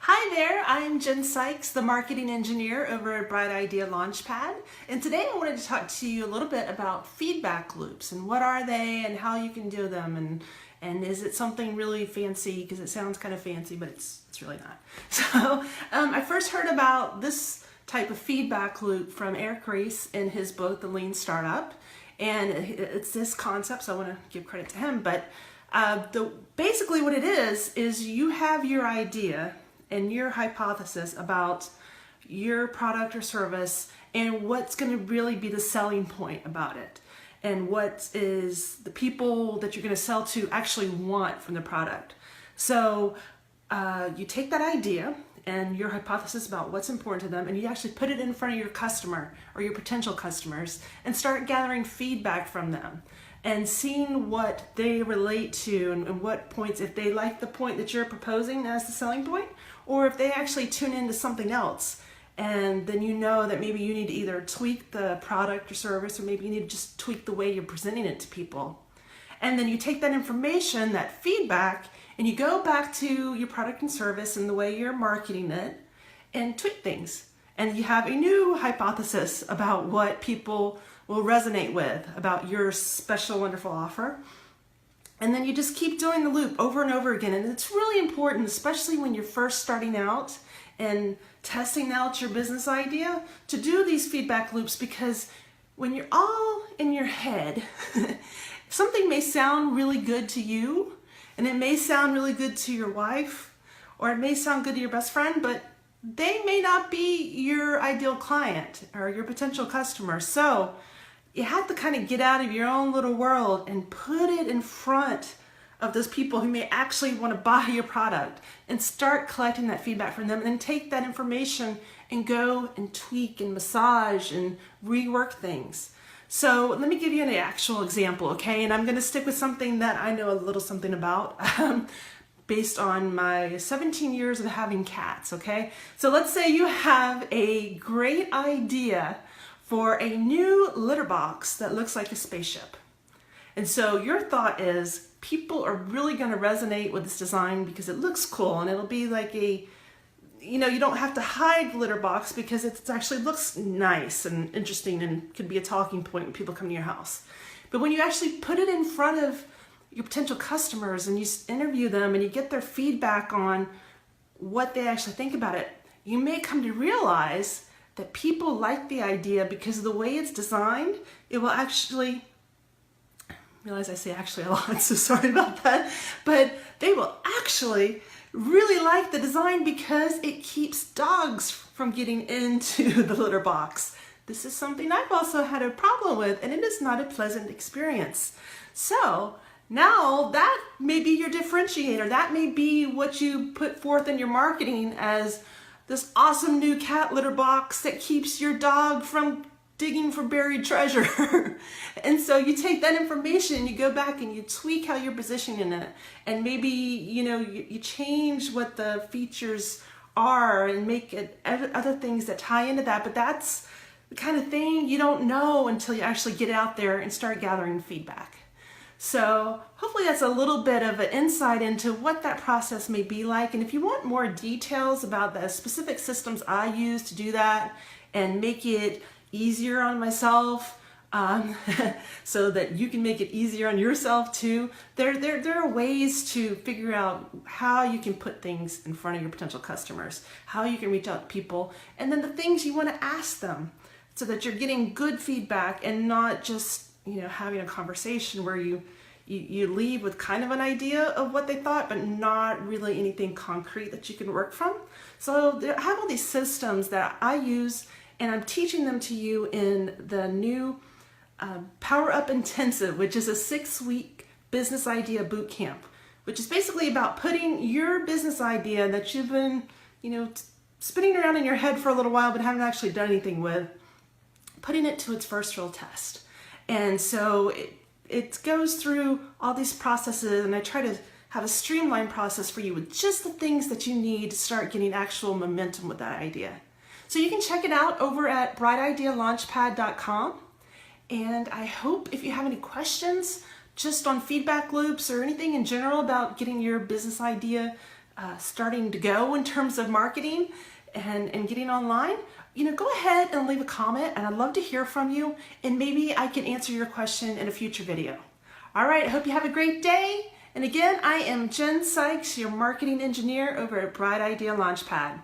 Hi there, I'm Jen Sykes, the marketing engineer over at Bright Idea Launchpad. And today I wanted to talk to you a little bit about feedback loops and what are they and how you can do them and is it something really fancy, because it sounds kind of fancy, but it's really not. So I first heard about this type of feedback loop from Eric Ries in his book, The Lean Startup. And it's this concept, so I want to give credit to him. But basically what it is you have your idea and your hypothesis about your product or service and what's going to really be the selling point about it and what is the people that you're going to sell to actually want from the product. So you take that idea and your hypothesis about what's important to them and you actually put it in front of your customer or your potential customers and start gathering feedback from them and seeing what they relate to and what points, if they like the point that you're proposing as the selling point, or if they actually tune into something else. And then you know that maybe you need to either tweak the product or service, or maybe you need to just tweak the way you're presenting it to people. And then you take that information, that feedback, and you go back to your product and service and the way you're marketing it and tweak things. And you have a new hypothesis about what people will resonate with about your special, wonderful offer. And then you just keep doing the loop over and over again. And it's really important, especially when you're first starting out and testing out your business idea, to do these feedback loops, because when you're all in your head, something may sound really good to you, and it may sound really good to your wife, or it may sound good to your best friend, but they may not be your ideal client or your potential customer. So you have to kind of get out of your own little world and put it in front of those people who may actually want to buy your product and start collecting that feedback from them, and then take that information and go and tweak and massage and rework things. So let me give you an actual example, okay? And I'm going to stick with something that I know a little something about based on my 17 years of having cats, okay? So let's say you have a great idea for a new litter box that looks like a spaceship. And so your thought is people are really going to resonate with this design because it looks cool, and it'll be like you don't have to hide the litter box because it actually looks nice and interesting and could be a talking point when people come to your house. But when you actually put it in front of your potential customers and you interview them and you get their feedback on what they actually think about it, you may come to realize that people like the idea because of the way it's designed. It will actually, realize I say actually a lot, so sorry about that, but they will actually really like the design because it keeps dogs from getting into the litter box. This is something I've also had a problem with, and it is not a pleasant experience. So now that may be your differentiator. That may be what you put forth in your marketing as this awesome new cat litter box that keeps your dog from digging for buried treasure. And so you take that information and you go back and you tweak how you're positioning it. And maybe, you change what the features are and make it other things that tie into that. But that's the kind of thing you don't know until you actually get out there and start gathering feedback. So hopefully that's a little bit of an insight into what that process may be like. And if you want more details about the specific systems I use to do that and make it easier on myself, so that you can make it easier on yourself too, there are ways to figure out how you can put things in front of your potential customers, how you can reach out to people, and then the things you want to ask them so that you're getting good feedback and not just having a conversation where you leave with kind of an idea of what they thought, but not really anything concrete that you can work from. So I have all these systems that I use, and I'm teaching them to you in the new Power Up Intensive, which is a 6-week business idea boot camp, which is basically about putting your business idea that you've been, spinning around in your head for a little while but haven't actually done anything with, putting it to its first real test. And so it goes through all these processes, and I try to have a streamlined process for you with just the things that you need to start getting actual momentum with that idea. So you can check it out over at brightidealaunchpad.com. And I hope if you have any questions just on feedback loops or anything in general about getting your business idea starting to go in terms of marketing and getting online, go ahead and leave a comment, and I'd love to hear from you, and maybe I can answer your question in a future video. All right, I hope you have a great day. And again, I am Jen Sykes, your marketing engineer over at Bright Idea Launchpad.